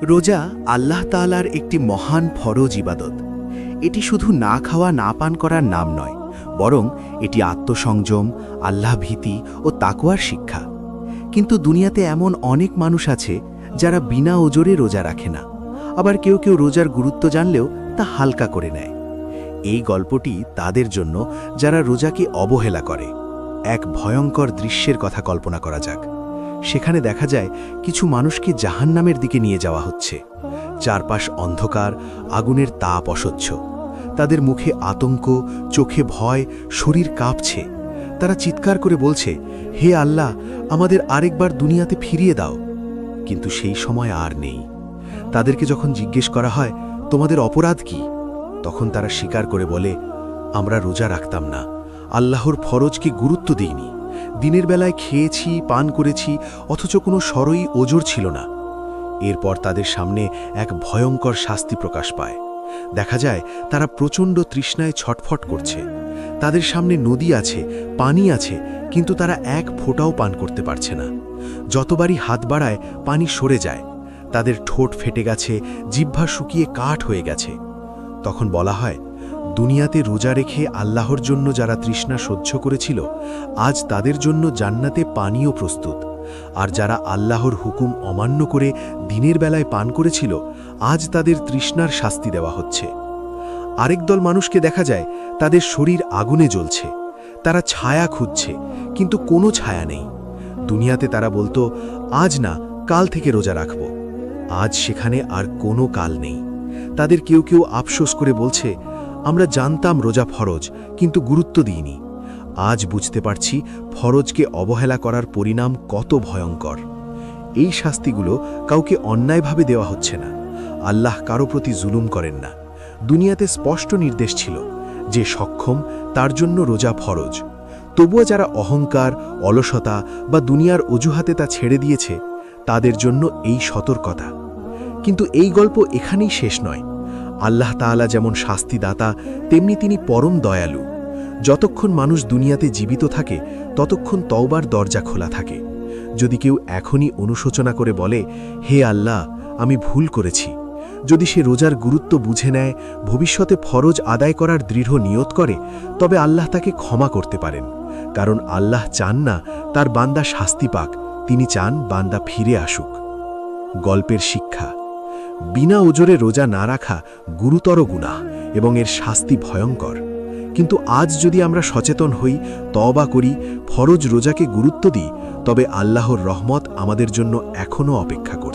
রোজা আল্লাহ তাআলার একটি মহান ফরজ ইবাদত। এটি শুধু না খাওয়া না পান করার নাম নয়, বরং এটি আত্মসংযম, আল্লাহ ভীতি ও তাকওয়ার শিক্ষা। কিন্তু দুনিয়াতে এমন অনেক মানুষ আছে যারা বিনা ওজরে রোজা রাখে না, আবার কেউ কেউ রোজার গুরুত্ব জানলেও তা হালকা করে নেয়। এই গল্পটি তাদের জন্য যারা রোজাকে অবহেলা করে। এক ভয়ঙ্কর দৃশ্যের কথা কল্পনা করা যাক। সেখানে দেখা যায় কিছু মানুষকে জাহান্নামের দিকে নিয়ে যাওয়া হচ্ছে। চারপাশ অন্ধকার, আগুনের তাপ অসহ্য। তাদের মুখে আতঙ্ক, চোখে ভয়, শরীর কাঁপছে। তারা চিৎকার করে বলছে, হে আল্লাহ, আমাদের আরেকবার দুনিয়াতে ফিরিয়ে দাও। কিন্তু সেই সময় আর নেই। তাদেরকে যখন জিজ্ঞেস করা হয়, তোমাদের অপরাধ কি? তখন তারা স্বীকার করে বলে, আমরা রোজা রাখতাম না, আল্লাহর ফরজকে গুরুত্ব দিইনি। দিনের বেলায় খেয়েছি, পান করেছি, অথচ কোনো সরই ওজর ছিল না। এরপর তাদের সামনে এক ভয়ঙ্কর শাস্তি প্রকাশ পায়। দেখা যায় তারা প্রচণ্ড তৃষ্ণায় ছটফট করছে। তাদের সামনে নদী আছে, পানি আছে, কিন্তু তারা এক ফোঁটাও পান করতে পারছে না। যতবারই হাত বাড়ায় পানি সরে যায়। তাদের ঠোঁট ফেটে গেছে, জিহ্বা শুকিয়ে কাঠ হয়ে গেছে। তখন বলা হয়, দুনিয়াতে রোজা রেখে আল্লাহর জন্য যারা তৃষ্ণা সহ্য করেছিল, আজ তাদের জন্য জান্নাতে পানিও প্রস্তুত। আর যারা আল্লাহর হুকুম অমান্য করে দিনের বেলায় পান করেছিল, আজ তাদের তৃষ্ণার শাস্তি দেওয়া হচ্ছে। আরেক দল মানুষকে দেখা যায় তাদের শরীর আগুনে জ্বলছে। তারা ছায়া খুঁজছে, কিন্তু কোনো ছায়া নেই। দুনিয়াতে তারা বলতো, আজ না, কাল থেকে রোজা রাখব। আজ সেখানে আর কোনো কাল নেই। তাদের কেউ কেউ আফসোস করে বলছে, আমরা জানতাম রোজা ফরজ, কিন্তু গুরুত্ব দিইনি। আজ বুঝতে পারছি ফরজকে অবহেলা করার পরিণাম কত ভয়ঙ্কর। এই শাস্তিগুলো কাউকে অন্যায়ভাবে দেওয়া হচ্ছে না। আল্লাহ কারো প্রতি জুলুম করেন না। দুনিয়াতে স্পষ্ট নির্দেশ ছিল, যে সক্ষম তার জন্য রোজা ফরজ। তবুও যারা অহংকার, অলসতা বা দুনিয়ার অজুহাতে তা ছেড়ে দিয়েছে, তাদের জন্য এই সতর্কতা। কিন্তু এই গল্প এখানেই শেষ নয়। আল্লাহ তাআলা যেমন শাস্তিদাতা, তেমনি তিনি পরম দয়ালু। যতক্ষণ মানুষ দুনিয়াতে জীবিত থাকে, ততক্ষণ তওবার দরজা খোলা থাকে। যদি কেউ এখনই অনুশোচনা করে বলে, হে আল্লাহ, আমি ভুল করেছি, যদি সে রোজার গুরুত্ব বুঝে নেয়, ভবিষ্যতে ফরজ আদায় করার দৃঢ় নিয়ত করে, তবে আল্লাহ তাকে ক্ষমা করতে পারেন। কারণ আল্লাহ চান না তার বান্দা শাস্তি পাক, তিনি চান বান্দা ফিরে আসুক। গল্পের শিক্ষা: বিনা ওজরে রোজা না রাখা গুরুতর গুনাহ এবং এর শাস্তি ভয়ঙ্কর। কিন্তু আজ যদি আমরা সচেতন হই, তওবা করি, ফরজ রোজাকে গুরুত্ব দিই, তবে আল্লাহর রহমত আমাদের জন্য এখনও অপেক্ষা করে।